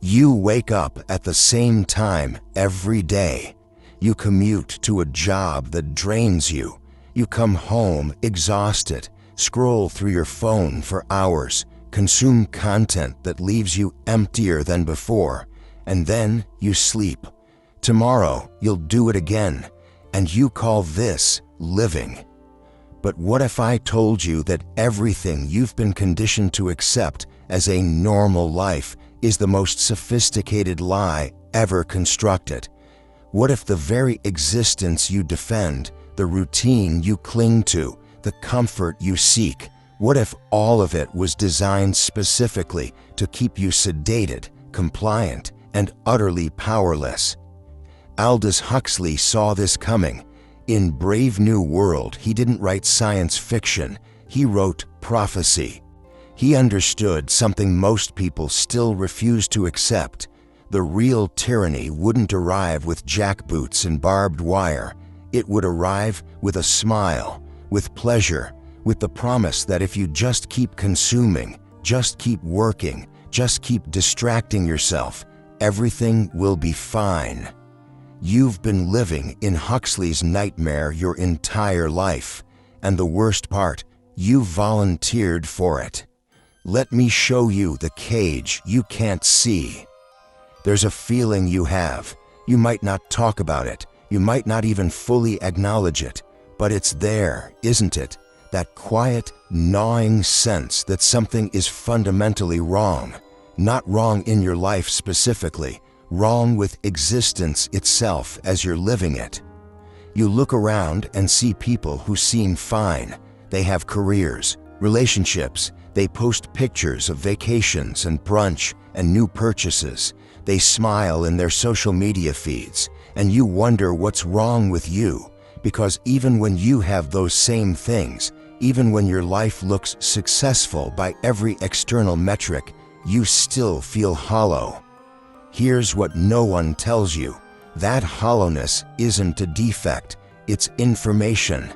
You wake up at the same time every day. You commute to a job that drains you. You come home exhausted, scroll through your phone for hours, consume content that leaves you emptier than before, and then you sleep. Tomorrow you'll do it again, and you call this living. But what if I told you that everything you've been conditioned to accept as a normal life is the most sophisticated lie ever constructed? What if the very existence you defend, the routine you cling to, the comfort you seek, what if all of it was designed specifically to keep you sedated, compliant, and utterly powerless? Aldous Huxley saw this coming. In Brave New World, he didn't write science fiction, he wrote prophecy. He understood something most people still refuse to accept. The real tyranny wouldn't arrive with jackboots and barbed wire. It would arrive with a smile, with pleasure, with the promise that if you just keep consuming, just keep working, just keep distracting yourself, everything will be fine. You've been living in Huxley's nightmare your entire life, and the worst part, you volunteered for it. Let me show you the cage you can't see. There's a feeling you have. You might not talk about it. You might not even fully acknowledge it, but it's there, isn't it? That quiet, gnawing sense that something is fundamentally wrong. Not wrong in your life specifically, wrong with existence itself as you're living it. You look around and see people who seem fine. They have careers, relationships. They post pictures of vacations and brunch and new purchases. They smile in their social media feeds, and you wonder what's wrong with you, because even when you have those same things, even when your life looks successful by every external metric, you still feel hollow. Here's what no one tells you. That hollowness isn't a defect, it's information.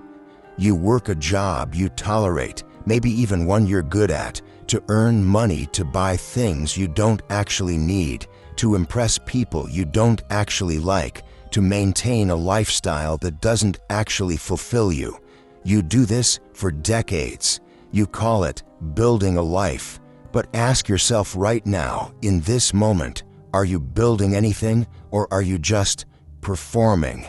You work a job you tolerate, maybe even one you're good at, to earn money to buy things you don't actually need, to impress people you don't actually like, to maintain a lifestyle that doesn't actually fulfill you. You do this for decades. You call it building a life. But ask yourself right now, in this moment, are you building anything, or are you just performing?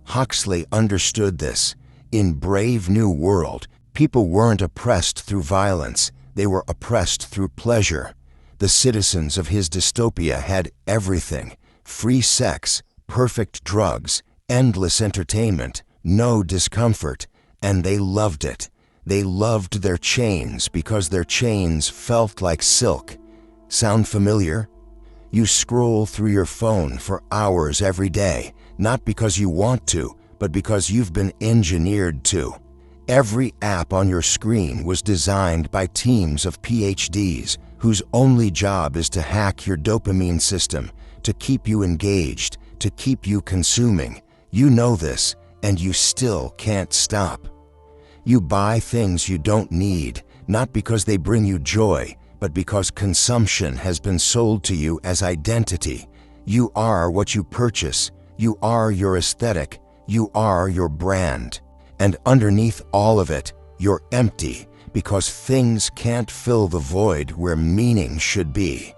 Huxley understood this. In Brave New World, people weren't oppressed through violence, they were oppressed through pleasure. The citizens of his dystopia had everything: free sex, perfect drugs, endless entertainment, no discomfort, and they loved it. They loved their chains because their chains felt like silk. Sound familiar? You scroll through your phone for hours every day, not because you want to, but because you've been engineered to. Every app on your screen was designed by teams of PhDs whose only job is to hack your dopamine system, to keep you engaged, to keep you consuming. You know this, and you still can't stop. You buy things you don't need, not because they bring you joy, but because consumption has been sold to you as identity. You are what you purchase. You are your aesthetic. You are your brand. And underneath all of it, you're empty because things can't fill the void where meaning should be.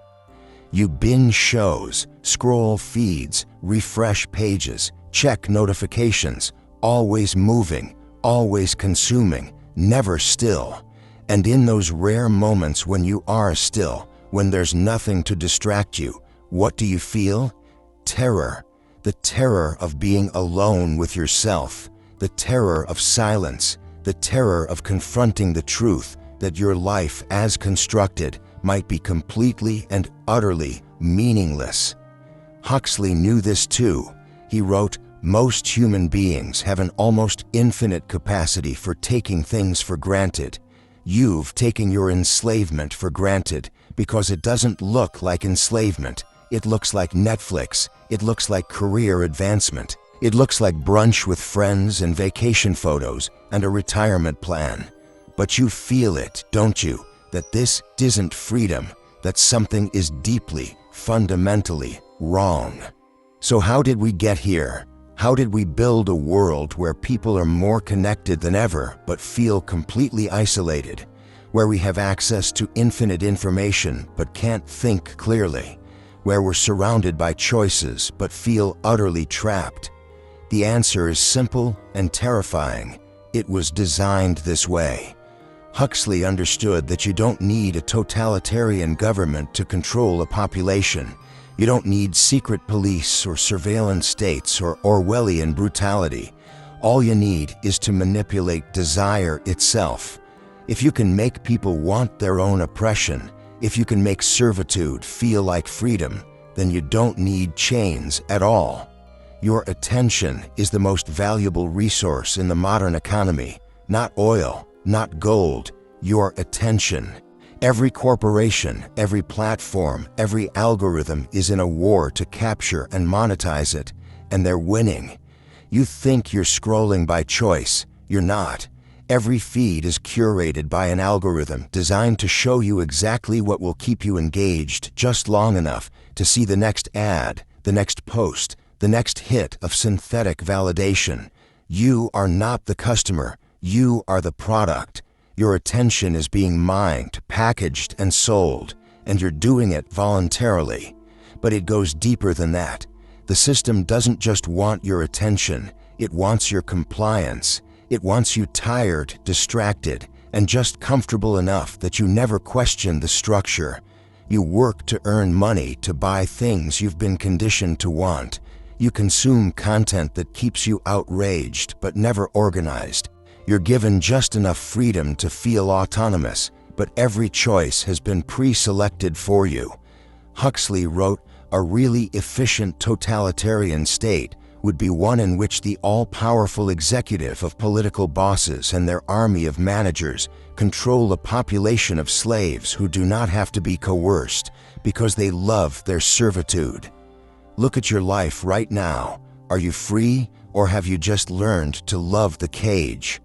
You binge shows, scroll feeds, refresh pages, check notifications, always moving, always consuming, never still. And in those rare moments when you are still, when there's nothing to distract you, what do you feel? Terror. The terror of being alone with yourself. The terror of silence. The terror of confronting the truth that your life as constructed might be completely and utterly meaningless. Huxley knew this too. He wrote, "Most human beings have an almost infinite capacity for taking things for granted. You've taken your enslavement for granted because it doesn't look like enslavement. It looks like Netflix. It looks like career advancement. It looks like brunch with friends and vacation photos and a retirement plan. But you feel it, don't you, that this isn't freedom, that something is deeply, fundamentally wrong. So how did we get here? How did we build a world where people are more connected than ever but feel completely isolated? Where we have access to infinite information but can't think clearly? Where we're surrounded by choices but feel utterly trapped? The answer is simple and terrifying. It was designed this way. Huxley understood that you don't need a totalitarian government to control a population. You don't need secret police or surveillance states or Orwellian brutality. All you need is to manipulate desire itself. If you can make people want their own oppression, if you can make servitude feel like freedom, then you don't need chains at all. Your attention is the most valuable resource in the modern economy. Not oil, not gold, your attention. Every corporation, every platform, every algorithm is in a war to capture and monetize it, and they're winning. You think you're scrolling by choice. You're not. Every feed is curated by an algorithm designed to show you exactly what will keep you engaged just long enough to see the next ad, the next post, the next hit of synthetic validation. You are not the customer. You are the product. Your attention is being mined, packaged, and sold, and you're doing it voluntarily. But it goes deeper than that. The system doesn't just want your attention. It wants your compliance. It wants you tired, distracted, and just comfortable enough that you never question the structure. You work to earn money to buy things you've been conditioned to want. You consume content that keeps you outraged but never organized. You're given just enough freedom to feel autonomous, but every choice has been pre-selected for you. Huxley wrote, "A really efficient totalitarian state would be one in which the all-powerful executive of political bosses and their army of managers control a population of slaves who do not have to be coerced because they love their servitude." Look at your life right now. Are you free, or have you just learned to love the cage?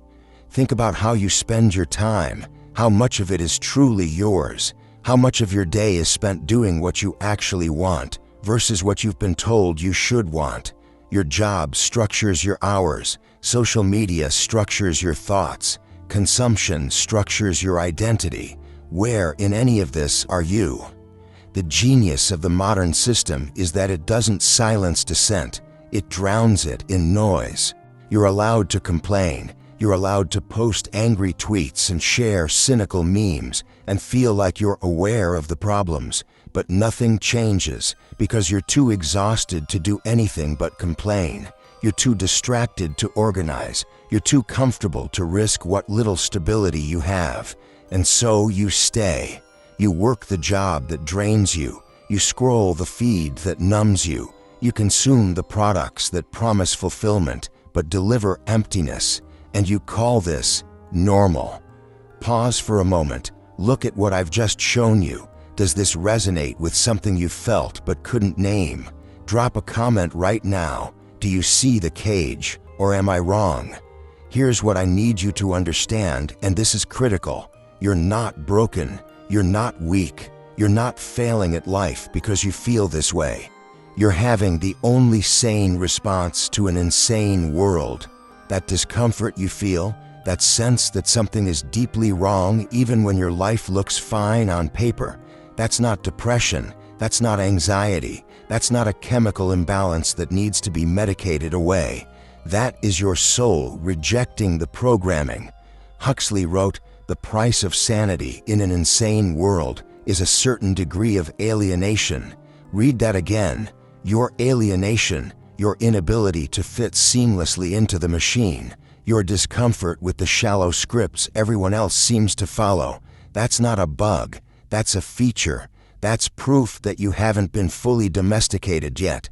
Think about how you spend your time, how much of it is truly yours, how much of your day is spent doing what you actually want versus what you've been told you should want. Your job structures your hours, social media structures your thoughts, consumption structures your identity. Where in any of this are you? The genius of the modern system is that it doesn't silence dissent, it drowns it in noise. You're allowed to complain. You're allowed to post angry tweets and share cynical memes and feel like you're aware of the problems, but nothing changes because you're too exhausted to do anything but complain. You're too distracted to organize. You're too comfortable to risk what little stability you have. And so you stay. You work the job that drains you. You scroll the feed that numbs you. You consume the products that promise fulfillment but deliver emptiness. And you call this normal. Pause for a moment. Look at what I've just shown you. Does this resonate with something you felt but couldn't name? Drop a comment right now. Do you see the cage, or am I wrong? Here's what I need you to understand, and this is critical. You're not broken. You're not weak. You're not failing at life because you feel this way. You're having the only sane response to an insane world. That discomfort you feel, that sense that something is deeply wrong even when your life looks fine on paper, that's not depression, that's not anxiety, that's not a chemical imbalance that needs to be medicated away. That is your soul rejecting the programming. Huxley wrote, "The price of sanity in an insane world is a certain degree of alienation." Read that again. Your alienation, your inability to fit seamlessly into the machine, your discomfort with the shallow scripts everyone else seems to follow. That's not a bug. That's a feature. That's proof that you haven't been fully domesticated yet.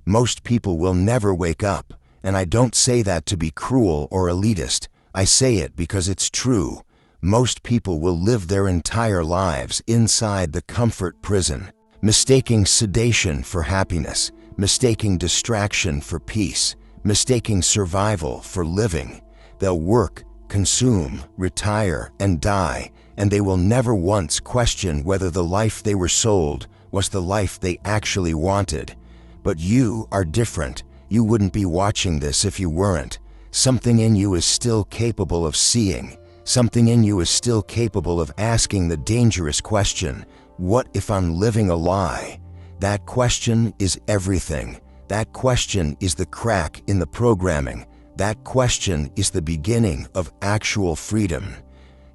Most people will never wake up, and I don't say that to be cruel or elitist. I say it because it's true. Most people will live their entire lives inside the comfort prison, mistaking sedation for happiness, mistaking distraction for peace, mistaking survival for living. They'll work, consume, retire, and die, and they will never once question whether the life they were sold was the life they actually wanted. But you are different. You wouldn't be watching this if you weren't. Something in you is still capable of seeing. Something in you is still capable of asking the dangerous question, what if I'm living a lie? That question is everything. That question is the crack in the programming. That question is the beginning of actual freedom.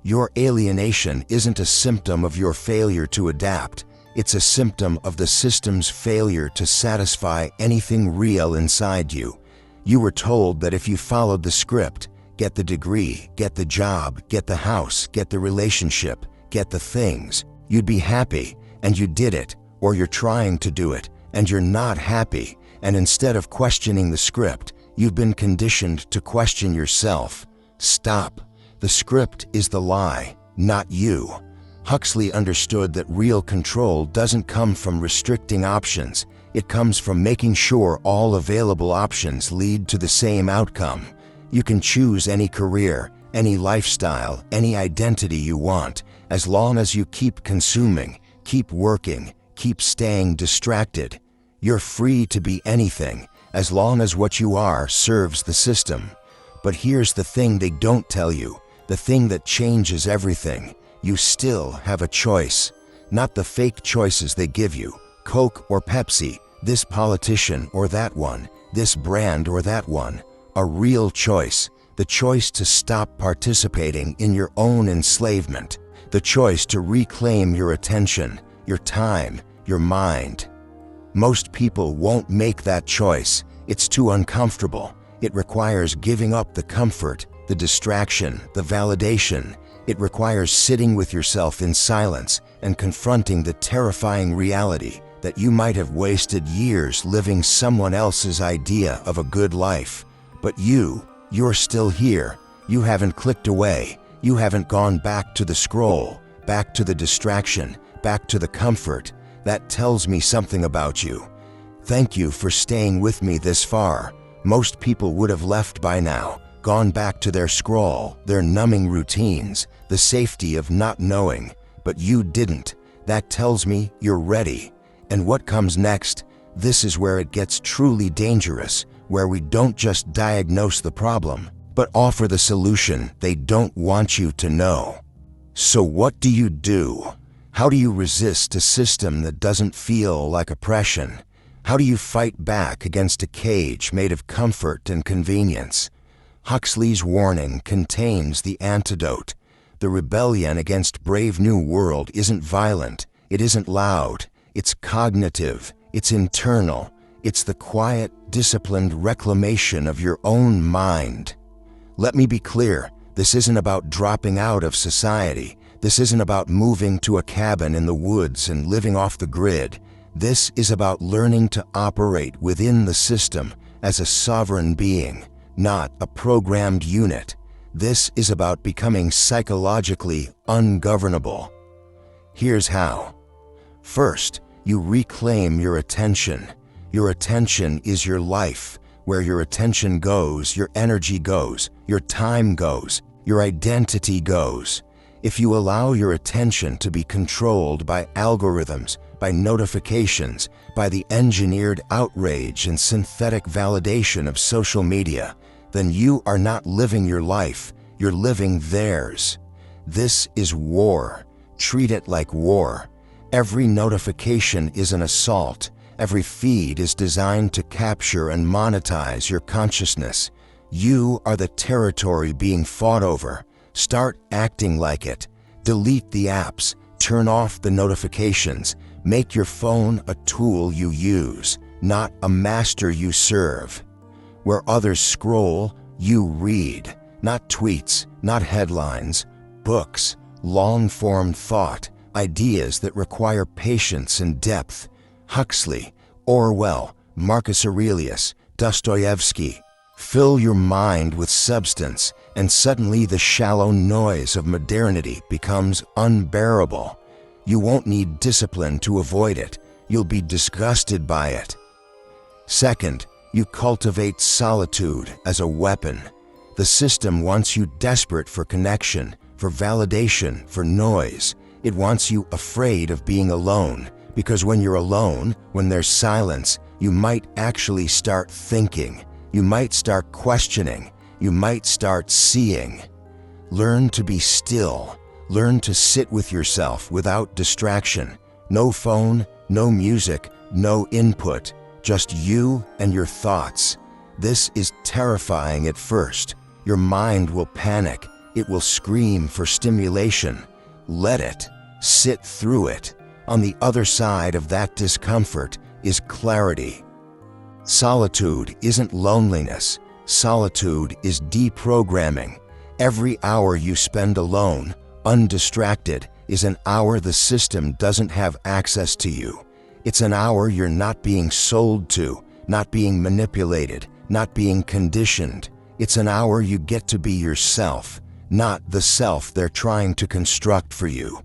Your alienation isn't a symptom of your failure to adapt. It's a symptom of the system's failure to satisfy anything real inside you. You were told that if you followed the script, get the degree, get the job, get the house, get the relationship, get the things, you'd be happy, and you did it, or you're trying to do it, and you're not happy, and instead of questioning the script, you've been conditioned to question yourself. Stop. The script is the lie, not you. Huxley understood that real control doesn't come from restricting options. It comes from making sure all available options lead to the same outcome. You can choose any career, any lifestyle, any identity you want, as long as you keep consuming, keep working, keep staying distracted. You're free to be anything, as long as what you are serves the system. But here's the thing they don't tell you, the thing that changes everything. You still have a choice. Not the fake choices they give you, Coke or Pepsi, this politician or that one, this brand or that one. A real choice, the choice to stop participating in your own enslavement, the choice to reclaim your attention, your time, your mind. Most people won't make that choice. It's too uncomfortable. It requires giving up the comfort, the distraction, the validation. It requires sitting with yourself in silence and confronting the terrifying reality that you might have wasted years living someone else's idea of a good life. But you're still here. You haven't clicked away. You haven't gone back to the scroll, back to the distraction, back to the comfort. That tells me something about you. Thank you for staying with me this far. Most people would have left by now, gone back to their scroll, their numbing routines, the safety of not knowing. But you didn't. That tells me you're ready. And what comes next? This is where it gets truly dangerous, where we don't just diagnose the problem, but offer the solution they don't want you to know. So what do you do? How do you resist a system that doesn't feel like oppression? How do you fight back against a cage made of comfort and convenience? Huxley's warning contains the antidote. The rebellion against Brave New World isn't violent, it isn't loud, it's cognitive, it's internal. It's the quiet, disciplined reclamation of your own mind. Let me be clear, this isn't about dropping out of society. This isn't about moving to a cabin in the woods and living off the grid. This is about learning to operate within the system as a sovereign being, not a programmed unit. This is about becoming psychologically ungovernable. Here's how. First, you reclaim your attention. Your attention is your life. Where your attention goes, your energy goes, your time goes, your identity goes. If you allow your attention to be controlled by algorithms, by notifications, by the engineered outrage and synthetic validation of social media, then you are not living your life, you're living theirs. This is war. Treat it like war. Every notification is an assault. Every feed is designed to capture and monetize your consciousness. You are the territory being fought over. Start acting like it. Delete the apps. Turn off the notifications. Make your phone a tool you use, not a master you serve. Where others scroll, you read. Not tweets, not headlines. Books, long-form thought, ideas that require patience and depth. Huxley, Orwell, Marcus Aurelius, Dostoevsky. Fill your mind with substance, and suddenly the shallow noise of modernity becomes unbearable. You won't need discipline to avoid it. You'll be disgusted by it. Second, you cultivate solitude as a weapon. The system wants you desperate for connection, for validation, for noise. It wants you afraid of being alone, Because when you're alone, when there's silence, you might actually start thinking. You might start questioning. You might start seeing. Learn to be still. Learn to sit with yourself without distraction. No phone, no music, no input. Just you and your thoughts. This is terrifying at first. Your mind will panic. It will scream for stimulation. Let it. Sit through it. On the other side of that discomfort is clarity. Solitude isn't loneliness. Solitude is deprogramming. Every hour you spend alone, undistracted, is an hour the system doesn't have access to you. It's an hour you're not being sold to, not being manipulated, not being conditioned. It's an hour you get to be yourself, not the self they're trying to construct for you.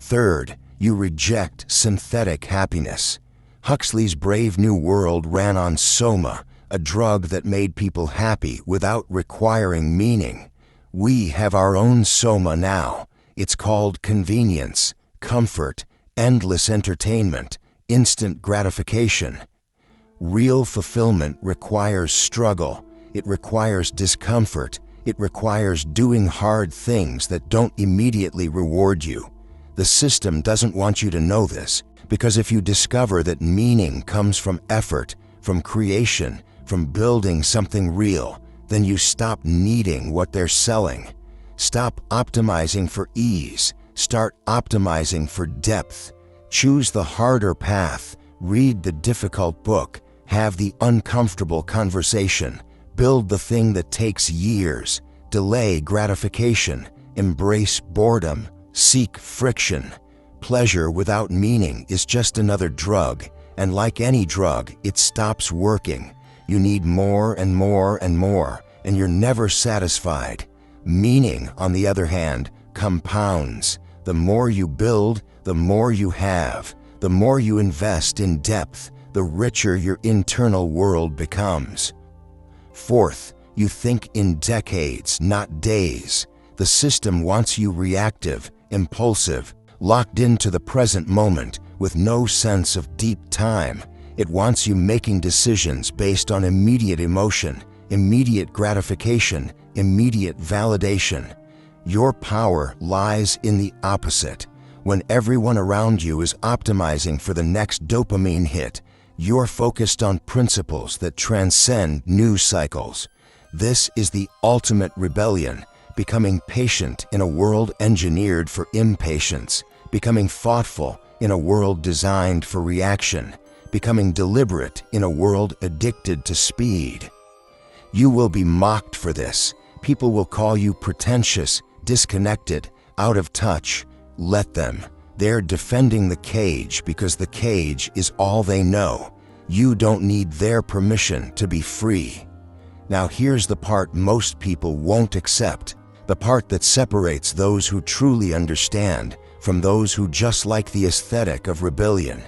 Third, you reject synthetic happiness. Huxley's Brave New World ran on soma, a drug that made people happy without requiring meaning. We have our own soma now. It's called convenience, comfort, endless entertainment, instant gratification. Real fulfillment requires struggle. It requires discomfort. It requires doing hard things that don't immediately reward you. The system doesn't want you to know this, because if you discover that meaning comes from effort, from creation, from building something real, then you stop needing what they're selling. Stop optimizing for ease. Start optimizing for depth. Choose the harder path. Read the difficult book. Have the uncomfortable conversation. Build the thing that takes years. Delay gratification. Embrace boredom. Seek friction. Pleasure without meaning is just another drug, and like any drug, it stops working. You need more and more and more, and you're never satisfied. Meaning, on the other hand, compounds. The more you build, the more you have. The more you invest in depth, the richer your internal world becomes. Fourth, you think in decades, not days. The system wants you reactive, impulsive, locked into the present moment with no sense of deep time. It wants you making decisions based on immediate emotion, immediate gratification, immediate validation. Your power lies in the opposite. When everyone around you is optimizing for the next dopamine hit, you're focused on principles that transcend news cycles. This is the ultimate rebellion. Becoming patient in a world engineered for impatience, becoming thoughtful in a world designed for reaction, becoming deliberate in a world addicted to speed. You will be mocked for this. People will call you pretentious, disconnected, out of touch. Let them. They're defending the cage because the cage is all they know. You don't need their permission to be free. Now here's the part most people won't accept. The part that separates those who truly understand from those who just like the aesthetic of rebellion.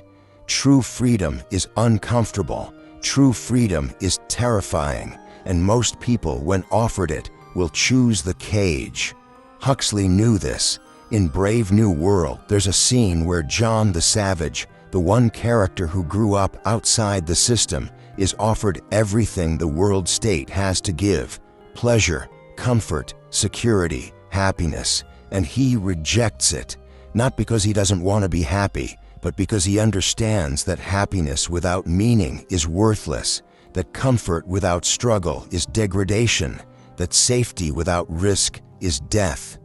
True freedom is uncomfortable. True freedom is terrifying. And most people, when offered it, will choose the cage. Huxley knew this. In Brave New World, there's a scene where John the Savage, the one character who grew up outside the system, is offered everything the world state has to give: pleasure, comfort, security, happiness, and he rejects it, not because he doesn't want to be happy, but because he understands that happiness without meaning is worthless, that comfort without struggle is degradation, that safety without risk is death.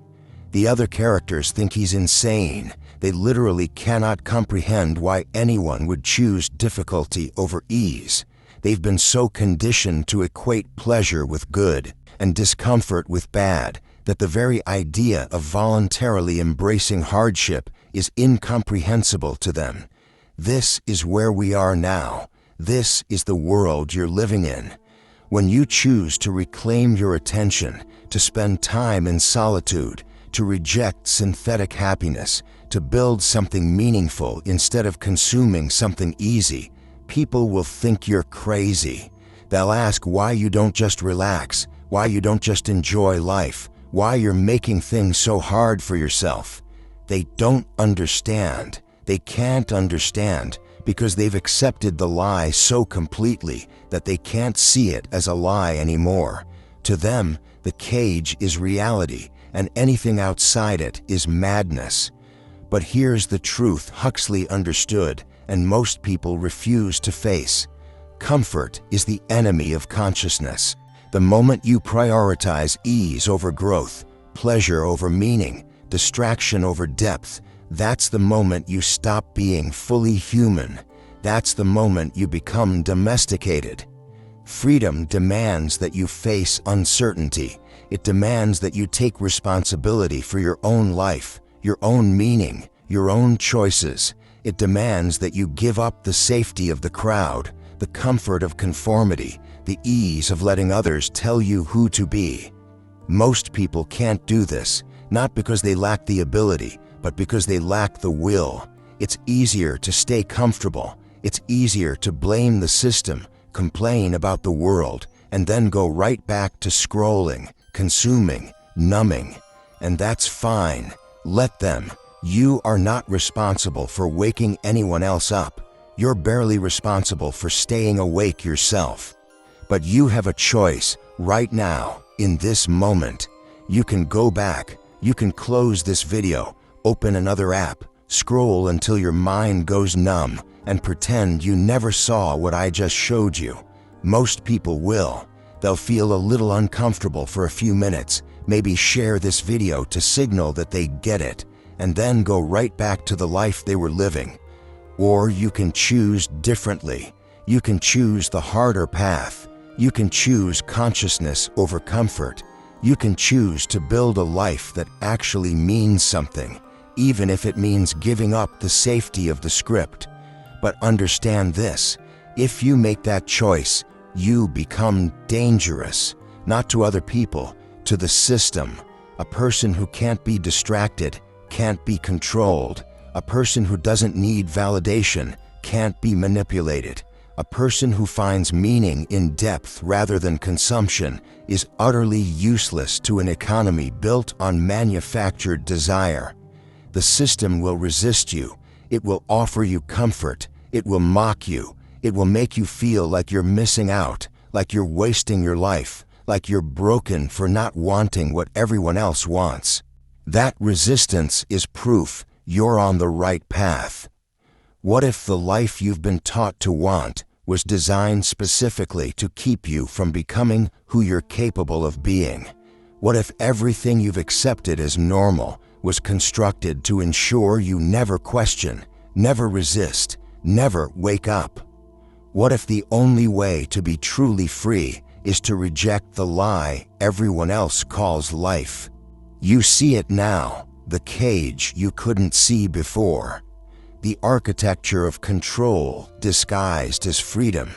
The other characters think he's insane. They literally cannot comprehend why anyone would choose difficulty over ease. They've been so conditioned to equate pleasure with good and discomfort with bad, that the very idea of voluntarily embracing hardship is incomprehensible to them. This is where we are now. This is the world you're living in. When you choose to reclaim your attention, to spend time in solitude, to reject synthetic happiness, to build something meaningful instead of consuming something easy, people will think you're crazy. They'll ask why you don't just relax, why you don't just enjoy life, why you're making things so hard for yourself. They don't understand. They can't understand because they've accepted the lie so completely that they can't see it as a lie anymore. To them, the cage is reality, and anything outside it is madness. But here's the truth Huxley understood, and most people refuse to face. Comfort is the enemy of consciousness. The moment you prioritize ease over growth, pleasure over meaning, distraction over depth, that's the moment you stop being fully human. That's the moment you become domesticated. Freedom demands that you face uncertainty. It demands that you take responsibility for your own life, your own meaning, your own choices. It demands that you give up the safety of the crowd, the comfort of conformity, the ease of letting others tell you who to be. Most people can't do this, not because they lack the ability, but because they lack the will. It's easier to stay comfortable. It's easier to blame the system, complain about the world, and then go right back to scrolling, consuming, numbing. And that's fine. Let them. You are not responsible for waking anyone else up. You're barely responsible for staying awake yourself. But you have a choice right now, in this moment. You can go back. You can close this video, open another app, scroll until your mind goes numb, and pretend you never saw what I just showed you. Most people will. They'll feel a little uncomfortable for a few minutes, maybe share this video to signal that they get it, and then go right back to the life they were living. Or you can choose differently. You can choose the harder path. You can choose consciousness over comfort. You can choose to build a life that actually means something, even if it means giving up the safety of the script. But understand this, if you make that choice, you become dangerous, not to other people, to the system. A person who can't be distracted, can't be controlled. A person who doesn't need validation, can't be manipulated. A person who finds meaning in depth rather than consumption is utterly useless to an economy built on manufactured desire. The system will resist you. It will offer you comfort. It will mock you. It will make you feel like you're missing out, like you're wasting your life, like you're broken for not wanting what everyone else wants. That resistance is proof you're on the right path. What if the life you've been taught to want was designed specifically to keep you from becoming who you're capable of being? What if everything you've accepted as normal was constructed to ensure you never question, never resist, never wake up? What if the only way to be truly free is to reject the lie everyone else calls life? You see it now, the cage you couldn't see before. The architecture of control disguised as freedom.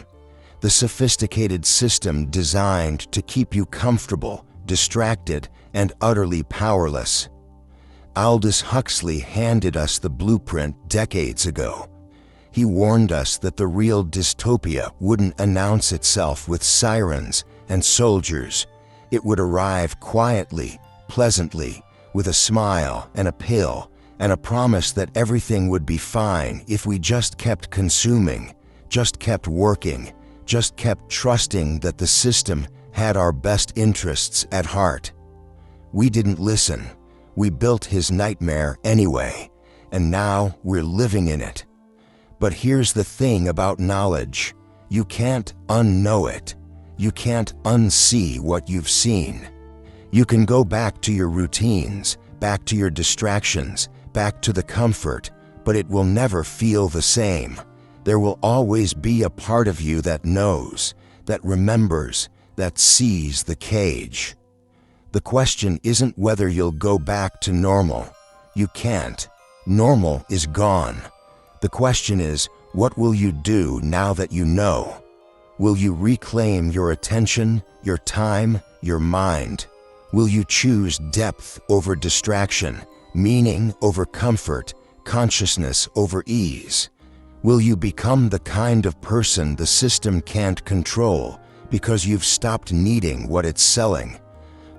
The sophisticated system designed to keep you comfortable, distracted, and utterly powerless. Aldous Huxley handed us the blueprint decades ago. He warned us that the real dystopia wouldn't announce itself with sirens and soldiers. It would arrive quietly, pleasantly, with a smile and a pill, and a promise that everything would be fine if we just kept consuming, just kept working, just kept trusting that the system had our best interests at heart. We didn't listen. We built his nightmare anyway, and now we're living in it. But here's the thing about knowledge. You can't unknow it. You can't unsee what you've seen. You can go back to your routines, back to your distractions, back to the comfort, but it will never feel the same. There will always be a part of you that knows, that remembers, that sees the cage. The question isn't whether you'll go back to normal. You can't. Normal is gone. The question is, what will you do now that you know? Will you reclaim your attention, your time, your mind? Will you choose depth over distraction, meaning over comfort, consciousness over ease? Will you become the kind of person the system can't control because you've stopped needing what it's selling?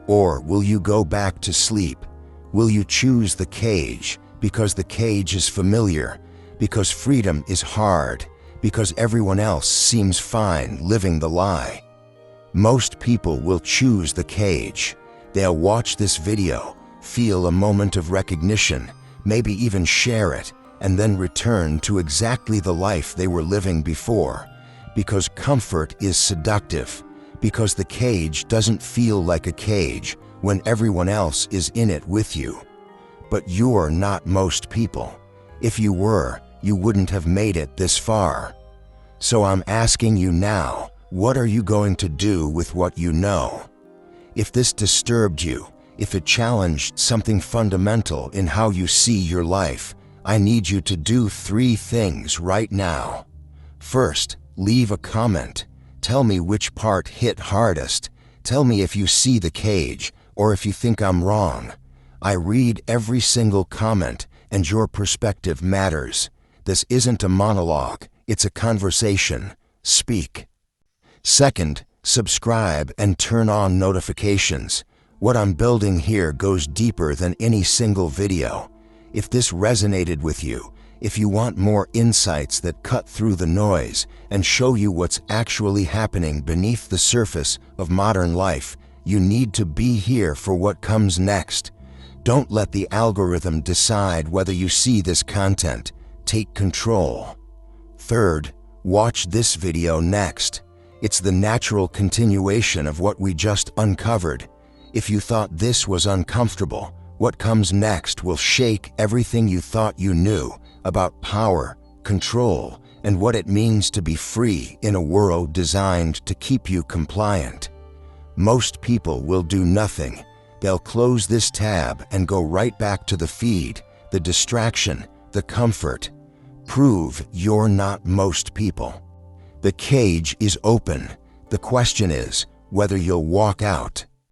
Or will you go back to sleep? Will you choose the cage because the cage is familiar, because freedom is hard, because everyone else seems fine living the lie. Most people will choose the cage. They'll watch this video, feel a moment of recognition, maybe even share it, and then return to exactly the life they were living before. Because comfort is seductive. Because the cage doesn't feel like a cage when everyone else is in it with you. But you're not most people. If you were, you wouldn't have made it this far. So I'm asking you now, what are you going to do with what you know? If this disturbed you, if it challenged something fundamental in how you see your life, I need you to do 3 things right now. First, leave a comment. Tell me which part hit hardest. Tell me if you see the cage, or if you think I'm wrong. I read every single comment, and your perspective matters. This isn't a monologue, it's a conversation. Speak. Second, subscribe and turn on notifications. What I'm building here goes deeper than any single video. If this resonated with you, if you want more insights that cut through the noise and show you what's actually happening beneath the surface of modern life, you need to be here for what comes next. Don't let the algorithm decide whether you see this content. Take control. Third, watch this video next. It's the natural continuation of what we just uncovered. If you thought this was uncomfortable, what comes next will shake everything you thought you knew about power, control, and what it means to be free in a world designed to keep you compliant. Most people will do nothing. They'll close this tab and go right back to the feed, the distraction, the comfort. Prove you're not most people. The cage is open. The question is whether you'll walk out.